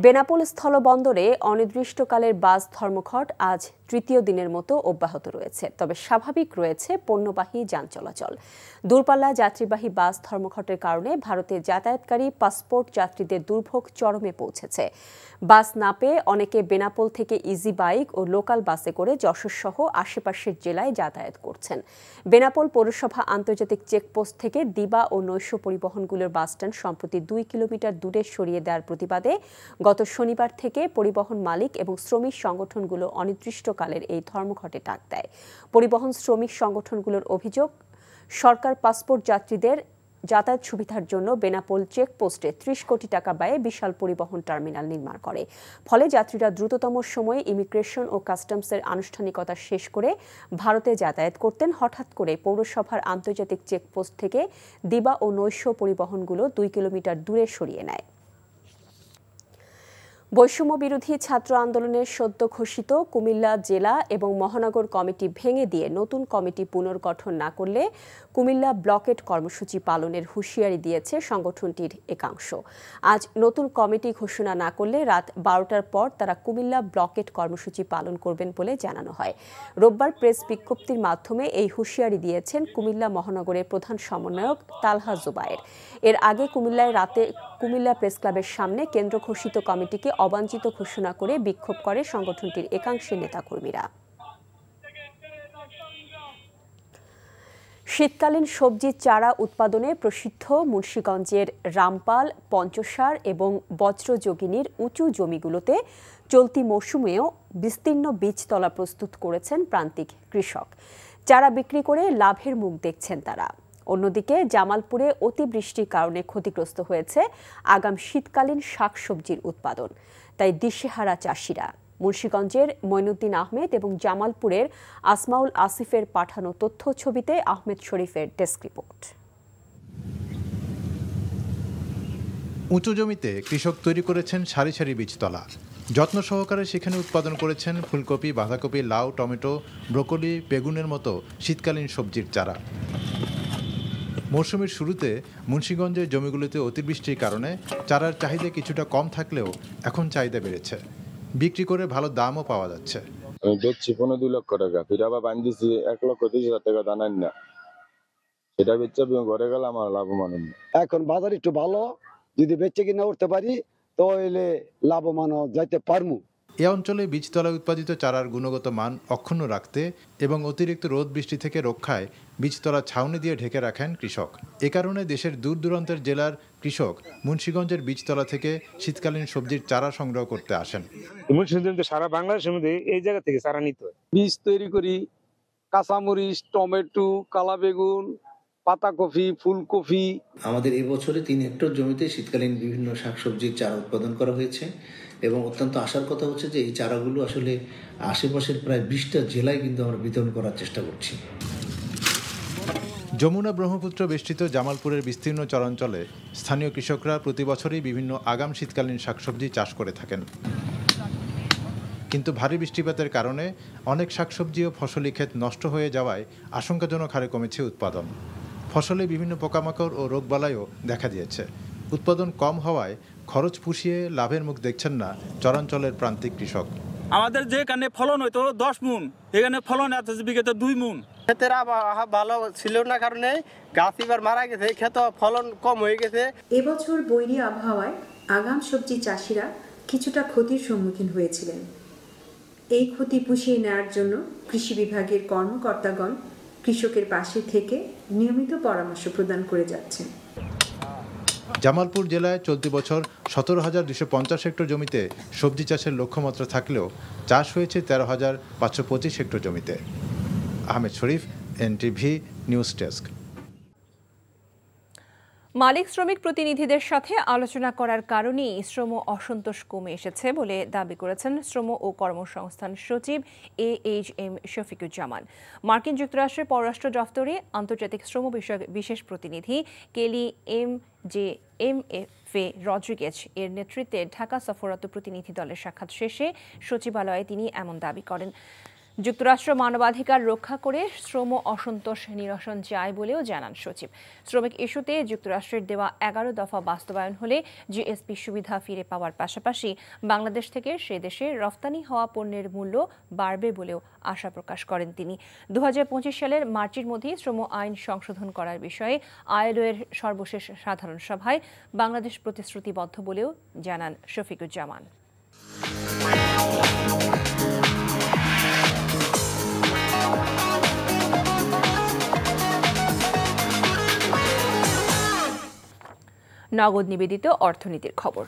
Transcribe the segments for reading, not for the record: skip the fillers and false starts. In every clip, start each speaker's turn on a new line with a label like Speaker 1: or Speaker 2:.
Speaker 1: বেনাপোল স্থলবন্দরে অনির্দিষ্টকালের বাস ধর্মঘট আজ তৃতীয় দিনের মতো অব্যাহত রয়েছে। তবে স্বাভাবিক রয়েছে পণ্যবাহী যান চলাচল। দূরপাল্লা যাত্রীবাহী বাস ধর্মঘটের কারণে ভারতে যাতায়াতকারী পাসপোর্ট যাত্রীদের দুর্ভোগ চরমে পৌঁছেছে। বাস না পেয়ে অনেকে বেনাপোল থেকে ইজি বাইক ও লোকাল বাসে করে যশোরসহ আশেপাশের জেলায় যাতায়াত করছেন। বেনাপোল পৌরসভা আন্তর্জাতিক চেকপোস্ট থেকে দিবা ও নৈশ পরিবহনগুলোর বাসস্ট্যান্ড সম্প্রতি 2 কিলোমিটার দূরে সরিয়ে দেওয়ার প্রতিবাদে গত শনিবার থেকে পরিবহন মালিক এবং শ্রমিক সংগঠনগুলো অনির্দিষ্টকালের এই ধর্মঘটে ডাক দেয়। পরিবহন শ্রমিক সংগঠনগুলোর অভিযোগ, সরকার পাসপোর্ট যাত্রীদের যাতায়াত সুবিধার জন্য বেনাপোল চেকপোস্টে 30 কোটি টাকা ব্যয়ে বিশাল পরিবহন টার্মিনাল নির্মাণ করে। ফলে যাত্রীরা দ্রুততম সময়ে ইমিগ্রেশন ও কাস্টমসের আনুষ্ঠানিকতা শেষ করে ভারতে যাতায়াত করতেন। হঠাৎ করে পৌরসভার আন্তর্জাতিক চেকপোস্ট থেকে দিবা ও নৈশ পরিবহনগুলো 2 কিলোমিটার দূরে সরিয়ে নেয়। বৈষম্য বিরোধী ছাত্র আন্দোলনের সদ্য ঘোষিত কুমিল্লা জেলা এবং মহানগর কমিটি ভেঙে দিয়ে নতুন কমিটি পুনর্গঠন না করলে কুমিল্লা ব্লকেট কর্মসূচি পালনের হুঁশিয়ারি দিয়েছে সংগঠনটির একাংশ। আজ নতুন কমিটি ঘোষণা না করলে রাত 12টার পর তারা কুমিল্লা ব্লকেট কর্মসূচি পালন করবেন বলে জানানো হয়। রোববার প্রেস বিজ্ঞপ্তির মাধ্যমে এই হুঁশিয়ারি দিয়েছেন কুমিল্লা মহানগরের প্রধান সমন্বয়ক তালহা জুবায়ের। এর আগে কুমিল্লায় রাতে কুমিল্লা প্রেস ক্লাবের সামনে কেন্দ্র ঘোষিত কমিটিকে অবাঞ্ছিত ঘোষণা করে বিক্ষোভ করে সংগঠনটির একাংশের নেতাকর্মীরা। শীতকালীন সবজি চারা উৎপাদনে প্রসিদ্ধ মুন্সিগঞ্জের রামপাল, পঞ্চসার এবং বজ্রযোগিনীর উঁচু জমিগুলোতে চলতি মৌসুমেও বিস্তীর্ণ বীজতলা প্রস্তুত করেছেন প্রান্তিক কৃষক। চারা বিক্রি করে লাভের মুখ দেখছেন তারা। অন্যদিকে জামালপুরে অতিবৃষ্টির কারণে ক্ষতিগ্রস্ত হয়েছে আগাম শীতকালীন শাকসবজির উৎপাদন। তাই দিশেহারা চাষিরা। মুন্সিগঞ্জের মঈনুদ্দিন আহমেদ এবং জামালপুরের আসমাউল আসিফের পাঠানো তথ্য ছবিতে আহমেদ শরীফের ডেস্ক রিপোর্ট।
Speaker 2: উঁচু জমিতে কৃষক তৈরি করেছেন সারি সারি বীজতলা। যত্ন সহকারে সেখানে উৎপাদন করেছেন ফুলকপি, বাঁধাকপি, লাউ, টমেটো, ব্রোকলি, বেগুনের মতো শীতকালীন সবজির চারা। মৌসুমের শুরুতে মুন্সিগঞ্জের জমিগুলোতে অতিবৃষ্টির কারণে চারার চাহিদা কিছুটা কম থাকলেও এখন চাহিদা বেড়েছে। বিক্রি করে ভালো দামও পাওয়া যাচ্ছে।
Speaker 3: আমি বেচছি 2 লক্ষ টাকা, ফির আবার বান্ধিছি 1,30,000 টাকা দানাই না, সেটা বেচে ঘরে গেলে আমার লাভবান।
Speaker 4: এখন বাজার একটু ভালো, যদি বেচে কিনা উঠতে পারি তাহলে লাভবান যাইতে পারবো।
Speaker 2: এ অঞ্চলে বীজতলায় উৎপাদিত চারার গুণগত মান অক্ষুণ্ণ রাখতে এবং অতিরিক্ত রোদ বৃষ্টি থেকে রক্ষায় বীজতলা ছাউনি দিয়ে ঢেকে রাখেন কৃষক। এ কারণে দেশের দূর দূরান্তের জেলার কৃষক মুন্সিগঞ্জের বীজতলা থেকে শীতকালীন সবজির চারা সংগ্রহ করতে আসেন।
Speaker 5: মুন্সিগঞ্জ সারা বাংলাদেশের মধ্যে এই জায়গা থেকে চারা নিতে হয়।
Speaker 4: বীজ তৈরি করি কাঁচামরিচ, টমেটো, কালা বেগুন, পাতাকপি, ফুলকপি।
Speaker 6: আমাদের এই বছরে 3 হেক্টর জমিতে শীতকালীন বিভিন্ন শাকসবজির চারা উৎপাদন করা হয়েছে এবং অত্যন্ত আশার কথা হচ্ছে যে এই চারাগুলো আসলে আশেপাশের প্রায় 20টা জেলায় কিন্তু আমরা বিতরণ করার চেষ্টা করছি।
Speaker 2: যমুনা ব্রহ্মপুত্র বেষ্টিত জামালপুরের বিস্তীর্ণ চরাঞ্চলে স্থানীয় কৃষকরা প্রতি বছরই বিভিন্ন আগাম শীতকালীন শাকসবজি চাষ করে থাকেন। কিন্তু ভারী বৃষ্টিপাতের কারণে অনেক শাকসবজি ও ফসলি ক্ষেত নষ্ট হয়ে যাওয়ায় আশঙ্কাজনক হারে কমেছে উৎপাদন। ফসলে বিভিন্ন পোকামাকড় ও রোগবালাইও দেখা দিয়েছে। উৎপাদন কম হওয়ায় খরচ পুষিয়ে লাভের মুখ দেখছেন না চরাঞ্চলের প্রান্তিক কৃষক।
Speaker 7: আমাদের যেখানে ফলন হয়তো 10 মুন, এখানে ফলন আছে বিঘাতে 2 মুন।
Speaker 8: ক্ষেতের আবহাওয়া ভালো ছিল না কারণে গাছ এবার মারা গেছে, ক্ষেত ফলন কম হয়ে গেছে।
Speaker 9: এবছর বৈরী আবহাওয়ায় আগাম সবজি চাষিরা কিছুটা ক্ষতির সম্মুখীন হয়েছিলেন। এই ক্ষতি পুষিয়ে নেওয়ার জন্য কৃষি বিভাগের কর্মকর্তাগণ কৃষকের পাশে থেকে নিয়মিত পরামর্শ প্রদান করে যাচ্ছেন।
Speaker 2: জামালপুর জেলায় চলতি বছর 17,250 হেক্টর জমিতে সবজি চাষের লক্ষ্যমাত্রা থাকলেও চাষ হয়েছে 13,525 হেক্টর জমিতে। আহমেদ শরীফ, এনটিভি নিউজ ডেস্ক।
Speaker 10: মালিক শ্রমিক প্রতিনিধিদের সাথে আলোচনা করার কারণেই শ্রম অসন্তোষ কমে এসেছে বলে দাবি করেছেন শ্রম ও কর্মসংস্থান সচিব AHM শফিকুজ্জামান। মার্কিন যুক্তরাষ্ট্রের পররাষ্ট্র দফতরে আন্তর্জাতিক শ্রম বিষয়ক বিশেষ প্রতিনিধি কেলি MFA রড্রিগেজ এর নেতৃত্বে ঢাকা সফররত প্রতিনিধি দলের সাক্ষাৎ শেষে সচিবালয়ে তিনি এমন দাবি করেন। যুক্তরাষ্ট্র মানবাধিকার রক্ষা করে শ্রম অসন্তোষ নিরসন চায় বলেও জানান সচিব। শ্রমিক ইস্যুতে যুক্তরাষ্ট্রের দেওয়া 11 দফা বাস্তবায়ন হলে জিএসপি সুবিধা ফিরে পাওয়ার পাশাপাশি বাংলাদেশ থেকে সে দেশে রফতানি হওয়া পণ্যের মূল্য বাড়বে বলেও আশা প্রকাশ করেন তিনি। 2025 সালের মার্চের মধ্যে শ্রম আইন সংশোধন করার বিষয়ে আইএলও-এর সর্বশেষ সাধারণ সভায় বাংলাদেশ প্রতিশ্রুতিবদ্ধ বলেও জানান শফিকুজ্জামান। নগদ নিবেদিত অর্থনীতির খবর।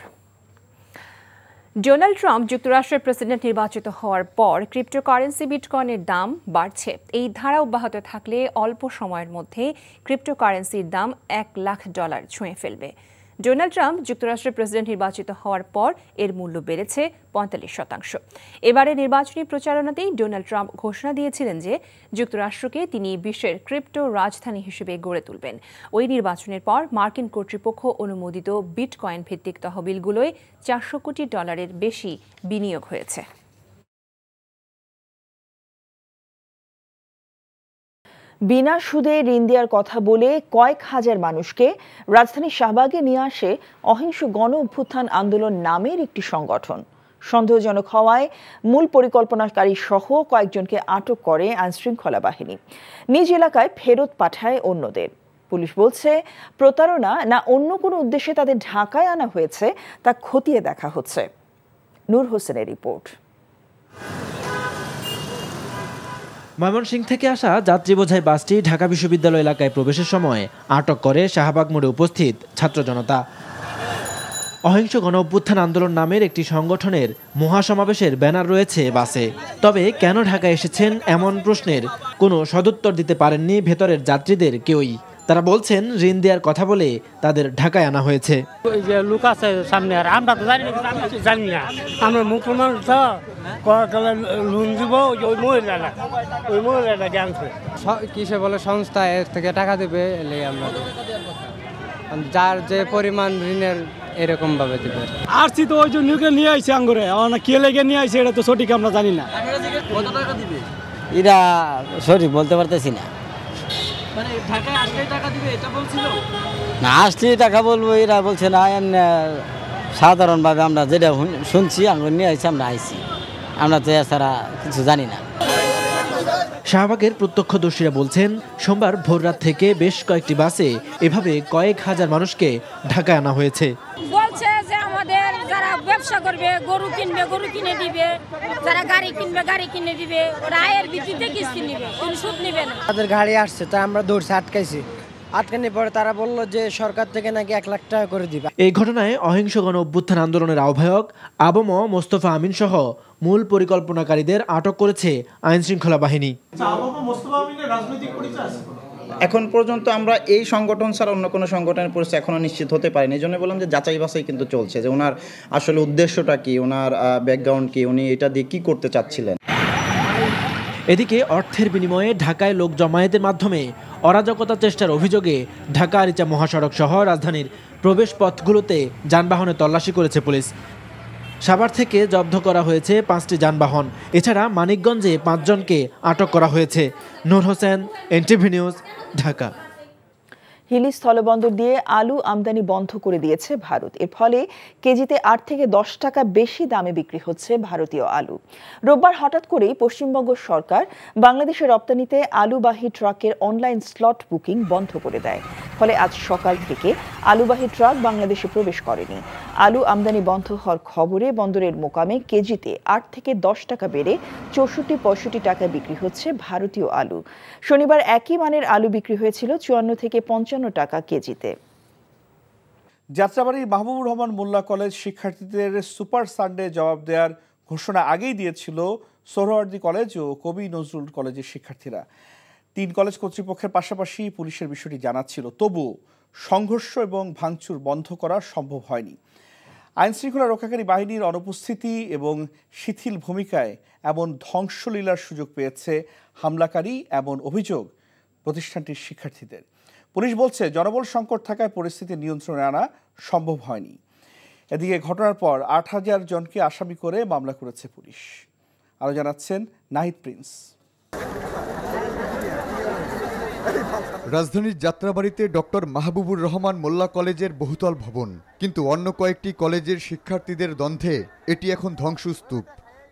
Speaker 10: ডোনাল্ড ট্রাম্প যুক্তরাষ্ট্রের প্রেসিডেন্ট নির্বাচিত হওয়ার পর ক্রিপ্টোকারেন্সি বিটকয়েনের দাম বাড়ছে। এই ধারা অব্যাহত থাকলে অল্প সময়ের মধ্যে ক্রিপ্টোকারেন্সির দাম $1,00,000 ছুঁয়ে ফেলবে। ডোনাল্ড ট্রাম্প যুক্তরাষ্ট্রের প্রেসিডেন্ট নির্বাচিত হওয়ার পর এর মূল্য বেড়েছে 45%। এবারে নির্বাচনী প্রচারণাতেই ডোনাল্ড ট্রাম্প ঘোষণা দিয়েছিলেন যে যুক্তরাষ্ট্রকে তিনি বিশ্বের ক্রিপ্টো রাজধানী হিসেবে গড়ে তুলবেন। ওই নির্বাচনের পর মার্কিন কর্তৃপক্ষ অনুমোদিত বিটকয়েন ভিত্তিক তহবিলগুলোয় $400 কোটি বেশি বিনিয়োগ হয়েছে।
Speaker 11: বিনা সুদে ঋণ দেওয়ার কথা বলে কয়েক হাজার মানুষকে রাজধানীর শাহবাগে নিয়ে আসে অহিংস গণ অভ্যুত্থান আন্দোলন নামের একটি সংগঠন। সন্দেহজনক হওয়ায় মূল পরিকল্পনাকারী সহ কয়েকজনকে আটক করে আইনশৃঙ্খলা বাহিনী। নিজ এলাকায় ফেরত পাঠায় অন্যদের। পুলিশ বলছে প্রতারণা না অন্য কোনো উদ্দেশ্যে তাদের ঢাকায় আনা হয়েছে তা খতিয়ে দেখা হচ্ছে। নূর হোসেনের রিপোর্ট।
Speaker 12: ময়মনসিংহ থেকে আসা যাত্রী বোঝাই বাসটি ঢাকা বিশ্ববিদ্যালয় এলাকায় প্রবেশের সময় আটক করে শাহবাগ মোড়ে উপস্থিত ছাত্র জনতা। অহিংস গণ অভ্যুত্থান আন্দোলন নামের একটি সংগঠনের মহাসমাবেশের ব্যানার রয়েছে বাসে। তবে কেন ঢাকায় এসেছেন এমন প্রশ্নের কোনো সদুত্তর দিতে পারেননি ভেতরের যাত্রীদের কেউই। তারা বলছেন ঋণ দেওয়ার কথা বলে তাদের ঢাকায় আনা হয়েছে।
Speaker 13: লোক আছে সামনে, আর আমরা তো জানি না, আমরা মুসলমান লোন দিব ওই মহিলাটা জানছে
Speaker 14: কিসে বলে সংস্থা এর থেকে টাকা দেবে, আমরা যার যে পরিমাণ ঋণের এরকম ভাবে দেবে।
Speaker 15: আসছি তো ওই জন্য নিয়ে আইছে আঙ্গুরে, কে লেগে নিয়ে আইছে এটা তো সঠিক আমরা জানি না।
Speaker 12: কত টাকা দিবে
Speaker 16: এটা সঠিক বলতে পারতেছি না।
Speaker 12: মানে ঢাকায় আসলেই টাকা দিবে এটা বলছিল
Speaker 16: না, আসলেই টাকা বলবো এরা বলছে না। সাধারণভাবে আমরা যেটা শুনছি আঙ্গুর নিয়ে আইছি, আমরা আইছি, আমরা তো এছাড়া কিছু জানি না।
Speaker 12: শাহবাগের প্রত্যক্ষদর্শীরা বলছেন সোমবার ভোররাত থেকে বেশ কয়েকটি বাসে এভাবে কয়েক হাজার মানুষকে ঢাকায় আনা হয়েছে।
Speaker 17: বলছে যে আমাদের যারা ব্যবসা করবে গরু কিনবে গরু কিনে দিবে, যারা গাড়ি কিনবে গাড়ি কিনে দিবে, ওরা আয়ের ভিত্তিতে কিস্তি নিবে, কোনো সুদ নিবে না।
Speaker 18: তাদের গাড়ি আসছে তাই আমরা দৌড়ছে আটকাইছি। আটকানি পরে তারা বলল যে সরকার থেকে নাকি $1,00,000 করে দিবে।
Speaker 12: এই ঘটনায় অহিংস গণ অভ্যুত্থান আন্দোলনের আহ্বায়ক আবম মোস্তফা আমিন সহ মূল পরিকল্পনাকারীদের আটক করেছে আইনশৃঙ্খলা বাহিনী।
Speaker 19: এখন পর্যন্ত আমরা এই সংগঠন ছাড়া অন্য কোনো সংগঠনের পরিচয় এখনো নিশ্চিত হতে পারিনি। এই জন্য বললাম যে যাচাই বাছাই কিন্তু চলছে, যে ওনার আসলে উদ্দেশ্যটা কি, ওনার ব্যাকগ্রাউন্ড কি, উনি এটা দিয়ে কি করতে চাচ্ছিলেন।
Speaker 12: এদিকে অর্থের বিনিময়ে ঢাকায় লোক জমায়েতের মাধ্যমে অরাজকতা চেষ্টার অভিযোগে ঢাকা আরিচা মহাসড়ক সহ রাজধানীর প্রবেশ পথগুলোতে যানবাহনে তল্লাশি করেছে পুলিশ। সাভার থেকে জব্দ করা হয়েছে 5টি যানবাহন। এছাড়া মানিকগঞ্জে 5 জনকে আটক করা হয়েছে। নূর হোসেন, এনটিভি নিউজ, ঢাকা।
Speaker 11: হিলি স্থলবন্দর দিয়ে আলু আমদানি বন্ধ করে দিয়েছে ভারত। এর ফলে কেজিতে 8 থেকে 10 টাকা বেশি দামে বিক্রি হচ্ছে ভারতীয় আলু। রোববার হঠাৎ করেই পশ্চিমবঙ্গ সরকার বাংলাদেশের রপ্তানিতে আলুবাহী ট্রাকের অনলাইন স্লট বুকিং বন্ধ করে দেয়। ফলে আজ সকাল থেকে আলুবাহী ট্রাক বাংলাদেশে প্রবেশ করেনি। আলু আমদানি বন্ধ হওয়ার খবরে বন্দরের মোকামে কেজিতে 8 থেকে 10 টাকা বেড়ে 64-65 টাকায় বিক্রি হচ্ছে ভারতীয় আলু। শনিবার একই মানের আলু বিক্রি হয়েছিল 54 থেকে 55 টাকা কেজিতে।
Speaker 20: যাত্রাবাড়ির মাহবুবুর রহমান মোল্লা কলেজ শিক্ষার্থীদের সুপার সানডে জবাব দেওয়ার ঘোষণা আগেই দিয়েছিল সোহরাওয়ার্দী কলেজ ও কবি নজরুল কলেজের শিক্ষার্থীরা। 3 কলেজ কর্তৃপক্ষের পাশাপাশি পুলিশের বিষয়টি জানাচ্ছিল, তবুও সংঘর্ষ এবং ভাঙচুর বন্ধ করা সম্ভব হয়নি। আইনশৃঙ্খলা রক্ষাকারী বাহিনীর অনুপস্থিতি এবং শিথিল ভূমিকায় এমন ধ্বংসলীলার সুযোগ পেয়েছে হামলাকারী, এমন অভিযোগ প্রতিষ্ঠানটির শিক্ষার্থীদের। পুলিশ বলছে জনবল সংকট থাকায় পরিস্থিতি নিয়ন্ত্রণে আনা সম্ভব হয়নি। এদিকে ঘটনার পর 8,000 জনকে আসামি করে মামলা করেছে পুলিশ। আরও জানাচ্ছেন নাহিদ প্রিন্স।
Speaker 21: রাজধানীর যাত্রাবাড়িতে ডক্টর মাহবুবুর রহমান মোল্লা কলেজের বহুতল ভবন, কিন্তু অন্য কয়েকটি কলেজের শিক্ষার্থীদের দ্বন্দ্বে এটি এখন ধ্বংসস্তূপ।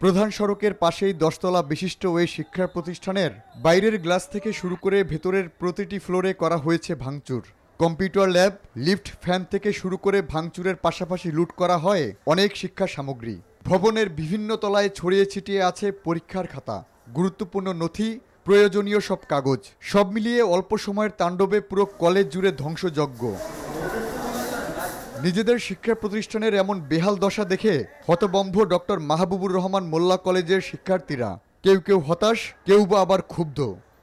Speaker 21: প্রধান সড়কের পাশেই 10 তলা বিশিষ্ট ওই শিক্ষা প্রতিষ্ঠানের বাইরের গ্লাস থেকে শুরু করে ভেতরের প্রতিটি ফ্লোরে করা হয়েছে ভাঙচুর। কম্পিউটার ল্যাব, লিফট, ফ্যান থেকে শুরু করে ভাঙচুরের পাশাপাশি লুট করা হয় অনেক শিক্ষা সামগ্রী। ভবনের বিভিন্ন তলায় ছড়িয়ে ছিটিয়ে আছে পরীক্ষার খাতা, গুরুত্বপূর্ণ নথি, প্রয়োজনীয় সব কাগজ। সব মিলিয়ে অল্প সময়ের তাণ্ডবে পুরো কলেজ জুড়ে ধ্বংসযজ্ঞ। নিজেদের শিক্ষা প্রতিষ্ঠানের এমন বেহাল দশা দেখে হতবম্ব ডক্টর মাহবুবুর রহমান মোল্লা কলেজের শিক্ষার্থীরা। কেউ কেউ হতাশ, কেউ বা আবার ক্ষুব্ধ।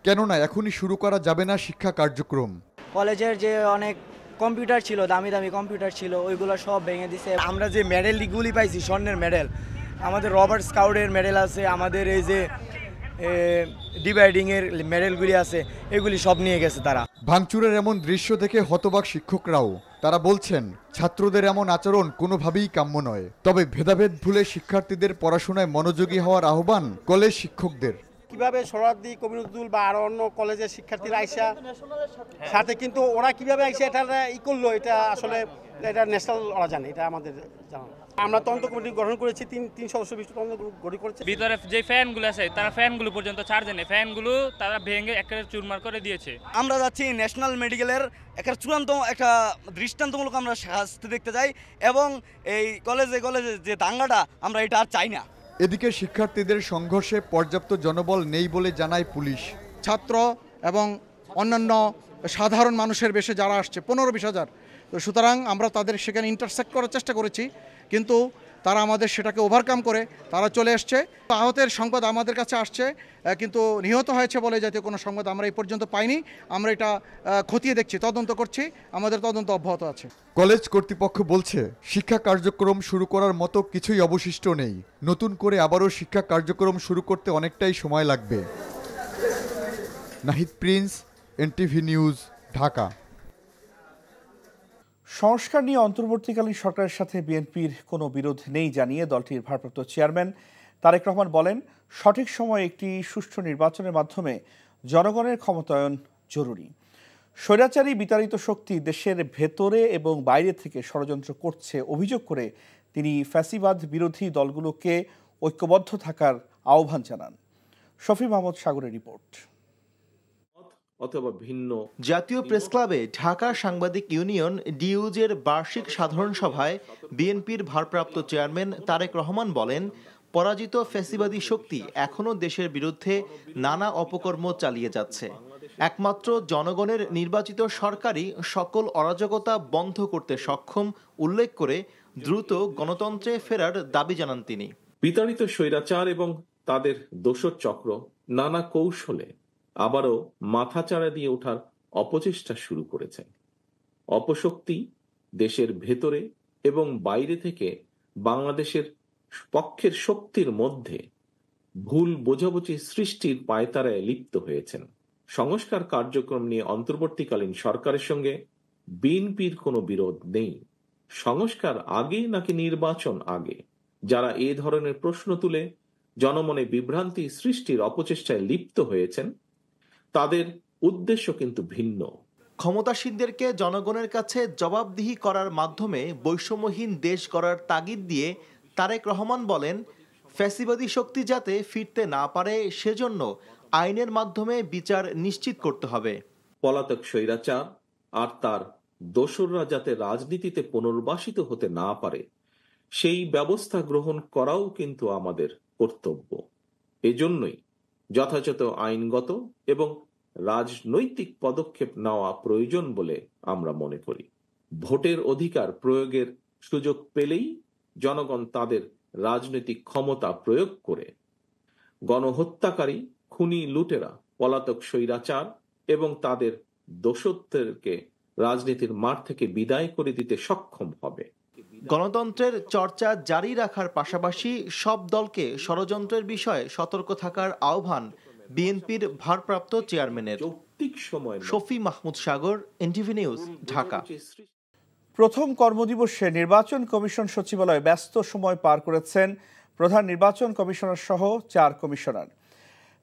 Speaker 21: কেননা এখনই শুরু করা যাবে না শিক্ষা কার্যক্রম।
Speaker 22: কলেজের যে অনেক কম্পিউটার ছিল, দামি দামি কম্পিউটার ছিল, ওইগুলো সব ভেঙে দিছে। আমরা যে মেডেলগুলি পাইছি, স্বর্ণের মেডেল, আমাদের রবার্ট স্কাউটের মেডেল আছে, আমাদের এই যে ডিভাইডিংয়ের মেডেলগুলি আছে, এগুলি সব নিয়ে গেছে তারা।
Speaker 21: ভাঙচুরের এমন দৃশ্য দেখে হতবাক শিক্ষকরাও। তারা বলছেন ছাত্রদের এমন আচরণ কোনোভাবেই কাম্য নয়। তবে ভেদাভেদ ভুলে শিক্ষার্থীদের পড়াশোনায় মনোযোগী হওয়ার আহ্বান কলেজ শিক্ষকদের।
Speaker 23: কিভাবে সোহরাওয়ার্দী, কবিরুদ্দুল বা আরো অন্য কলেজের শিক্ষার্থীরা আইসা সাথে, কিন্তু ওরা কিভাবে আইসা এটা করলো, এটা আসলে এটা ন্যাশনাল ওরা জানে, এটা আমাদের জানা। আমরা তদন্ত কমিটি গঠন করেছি, তিন সদস্য বিশিষ্ট তদন্ত গঠন করেছে।
Speaker 24: ভিতরে যে ফ্যানগুলো আছে তারা ফ্যানগুলো পর্যন্ত চার্জ নেই, ফ্যানগুলো তারা ভেঙে একেবারে চুরমার করে দিয়েছে।
Speaker 22: আমরা যাচ্ছি ন্যাশনাল মেডিকেলের একটা চূড়ান্ত একটা দৃষ্টান্তমূলক আমরা শাস্তি দেখতে চাই, এবং এই কলেজে যে দাঙ্গাটা আমরা এটা আর চাই না।
Speaker 21: এদিকে শিক্ষার্থীদের সংঘর্ষে পর্যাপ্ত জনবল নেই বলে জানায় পুলিশ।
Speaker 25: ছাত্র এবং অন্যান্য সাধারণ মানুষের বেশে যারা আসছে 15-20 হাজার, তো সুতরাং আমরা তাদের সেখানে ইন্টারসেক্ট করার চেষ্টা করেছি, কিন্তু তারা আমাদের সেটাকে ওভারকাম করে তারা চলে এসছে। আহতের সংবাদ আমাদের কাছে আসছে, কিন্তু নিহত হয়েছে বলে জাতীয় কোনো সংবাদ আমরা এই পর্যন্ত পাইনি। আমরা এটা খতিয়ে দেখছি, তদন্ত করছি, আমাদের তদন্ত অব্যাহত আছে।
Speaker 21: কলেজ কর্তৃপক্ষ বলছে শিক্ষা কার্যক্রম শুরু করার মতো কিছুই অবশিষ্ট নেই। নতুন করে আবারও শিক্ষা কার্যক্রম শুরু করতে অনেকটাই সময় লাগবে। Nahid Prince, NTV news, Dhaka.
Speaker 20: সংস্কার নিয়ে অন্তর্বর্তীকালীন সরকারের সাথে বিএনপির কোনো বিরোধ নেই জানিয়ে দলটির ভারপ্রাপ্ত চেয়ারম্যান তারেক রহমান বলেন, সঠিক সময়ে একটি সুষ্ঠু নির্বাচনের মাধ্যমে জনগণের ক্ষমতায়ন জরুরি। স্বৈরাচারী বিতাড়িত শক্তি দেশের ভেতরে এবং বাইরে থেকে ষড়যন্ত্র করছে অভিযোগ করে তিনি ফ্যাসিবাদ বিরোধী দলগুলোকে ঐক্যবদ্ধ থাকার আহ্বান জানান। শফি মাহমুদ সাগরের রিপোর্ট।
Speaker 26: অথবা ভিন্ন। জাতীয় প্রেস ক্লাবে ঢাকা সাংবাদিক ইউনিয়ন ডিইউজের বার্ষিক সাধারণ সভায় বিএনপির ভারপ্রাপ্ত চেয়ারম্যান তারেক রহমান বলেন, পরাজিত ফ্যাসিবাদী শক্তি এখনও দেশের বিরুদ্ধে নানা অপকর্ম চালিয়ে যাচ্ছে। একমাত্র জনগণের নির্বাচিত সরকারই সকল অরাজকতা বন্ধ করতে সক্ষম উল্লেখ করে দ্রুত গণতন্ত্রে ফেরার দাবি জানান তিনি।
Speaker 27: বিতাড়িত স্বৈরাচার এবং তাদের দোসর চক্র নানা কৌশলে আবারও মাথাচাড়া দিয়ে ওঠার অপচেষ্টা শুরু করেছে। অপশক্তি দেশের ভেতরে এবং বাইরে থেকে বাংলাদেশের পক্ষের শক্তির মধ্যে ভুল বোঝাবুঝি সৃষ্টির পায়তারায় লিপ্ত হয়েছেন। সংস্কার কার্যক্রম নিয়ে অন্তর্বর্তীকালীন সরকারের সঙ্গে বিএনপির কোনো বিরোধ নেই। সংস্কার আগে নাকি নির্বাচন আগে, যারা এ ধরনের প্রশ্ন তুলে জনমনে বিভ্রান্তি সৃষ্টির অপচেষ্টায় লিপ্ত হয়েছেন, তাদের উদ্দেশ্য কিন্তু ভিন্ন।
Speaker 26: ক্ষমতাসীনদেরকে জনগণের কাছে জবাবদিহি করার মাধ্যমে বৈষম্যহীন দেশ গড়ার তাগিদ দিয়ে তারেক রহমান বলেন, ফ্যাসিবাদী শক্তি যাতে ফিরতে না পারে সেজন্য আইনের মাধ্যমে বিচার নিশ্চিত করতে হবে।
Speaker 27: পলাতক স্বৈরাচার আর তার দোসররা যাতে রাজনীতিতে পুনর্বাসিত হতে না পারে সেই ব্যবস্থা গ্রহণ করাও কিন্তু আমাদের কর্তব্য। এজন্যই যথাযথ আইনগত এবং রাজনৈতিক পদক্ষেপ নেওয়া প্রয়োজন বলে আমরা মনে করি। ভোটের অধিকার প্রয়োগের সুযোগ পেলেই জনগণ তাদের রাজনৈতিক ক্ষমতা প্রয়োগ করে গণহত্যাকারী, খুনি, লুটেরা, পলাতক স্বৈরাচার এবং তাদের দোষত্বকে রাজনীতির মাঠ থেকে বিদায় করে দিতে সক্ষম হবে।
Speaker 26: গণতন্ত্রের চর্চা জারি রাখার পাশাপাশি সব দলকে ষড়যন্ত্রের বিষয়ে সতর্ক থাকার আহ্বান বিএনপির ভারপ্রাপ্ত চেয়ারম্যানের। শফি মাহমুদ সাগর, এনটিভি নিউজ, ঢাকা।
Speaker 20: প্রথম কর্মদিবসে নির্বাচন কমিশন সচিবালয়ে ব্যস্ত সময় পার করেছেন প্রধান নির্বাচন কমিশনার সহ 4 কমিশনার।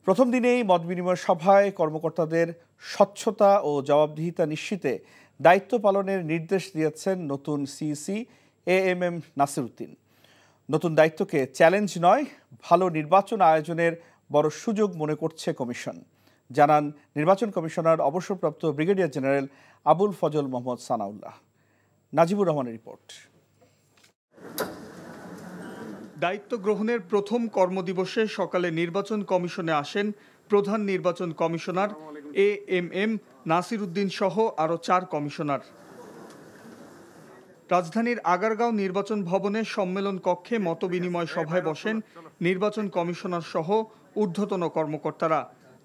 Speaker 20: প্রথম দিনেই মতবিনিময় সভায় কর্মকর্তাদের স্বচ্ছতা ও জবাবদিহিতা নিশ্চিতে দায়িত্ব পালনের নির্দেশ দিয়েছেন নতুন সিইসি AMM নাসির উদ্দিন। নতুন দায়িত্বকে চ্যালেঞ্জ নয়, ভালো নির্বাচন আয়োজনের বড় সুযোগ মনে করছে কমিশন, জানান নির্বাচন কমিশনার অবসরপ্রাপ্ত ব্রিগেডিয়ার জেনারেল আবুল ফজল মোহাম্মদ সানাউল্লাহ। নাজিবুর রহমানের রিপোর্ট।
Speaker 1: দায়িত্ব গ্রহণের প্রথম কর্মদিবসে সকালে নির্বাচন কমিশনে আসেন প্রধান নির্বাচন কমিশনার AMM নাসির উদ্দিন সহ আরও 4 কমিশনার। রাজধানীর আগারগাঁও নির্বাচন ভবনে সম্মেলন কক্ষে মতবিনিময় সভায় বসেন নির্বাচন কমিশনার সহ ঊর্ধ্বতন কর্মকর্তারা।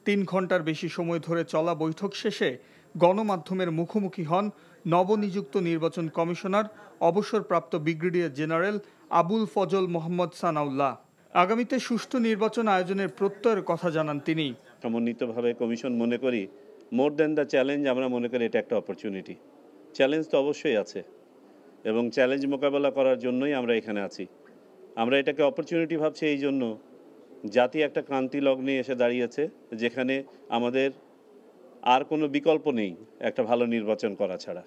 Speaker 1: 3 ঘন্টার বেশি সময় ধরে চলা বৈঠক শেষে গণমাধ্যমের মুখোমুখি হন নবনিযুক্ত নির্বাচন কমিশনার অবসরপ্রাপ্ত ব্রিগেডিয়ার জেনারেল আবুল ফজল মোহাম্মদ সানাউল্লাহ। আগামীতে সুষ্ঠু নির্বাচন আয়োজনের প্রত্যয়ের কথা জানান তিনি।
Speaker 3: সমন্বিতভাবে কমিশন মনে করি মোর দ্যান দ্য চ্যালেঞ্জ, আমরা মনে করি এটা একটা অপরচুনিটি। চ্যালেঞ্জ তো অবশ্যই আছে এবং চ্যালেঞ্জ মোকাবেলা করার জন্যই আমরা এখানে আছি। আমরা এটাকে অপরচুনিটি ভাবছি এই জন্য, জাতি একটা ক্রান্তি লগ্নে এসে দাঁড়িয়েছে যেখানে আমাদের আর কোনো বিকল্প নেই একটা ভালো নির্বাচন করা ছাড়া।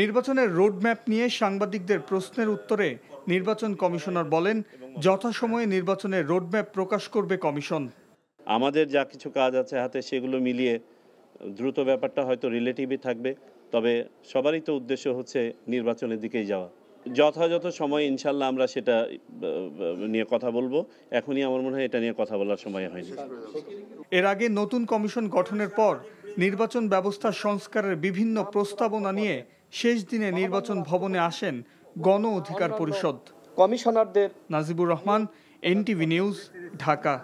Speaker 1: নির্বাচনের রোডম্যাপ নিয়ে সাংবাদিকদের প্রশ্নের উত্তরে নির্বাচন কমিশনার বলেন, যথাসময়ে নির্বাচনের রোডম্যাপ প্রকাশ করবে কমিশন।
Speaker 3: আমাদের যা কিছু কাজ আছে হাতে সেগুলো মিলিয়ে দ্রুত ব্যাপারটা হয়তো রিলেটিভই থাকবে, তবে সবারই তো উদ্দেশ্য হচ্ছে নির্বাচনের দিকেই যাওয়া। যথাযথ সময় ইনশাল্লাহ আমরা সেটা নিয়ে কথা বলবো। এখনই আমার মনে হয় এটা নিয়ে কথা বলার সময় হয়নি।
Speaker 1: এর আগে নতুন কমিশন গঠনের পর নির্বাচন ব্যবস্থা সংস্কারের বিভিন্ন প্রস্তাবনা নিয়ে শেষ দিনে নির্বাচন ভবনে আসেন গণ অধিকার পরিষদ কমিশনারদের। Najibur Rahman, NTV news, Dhaka.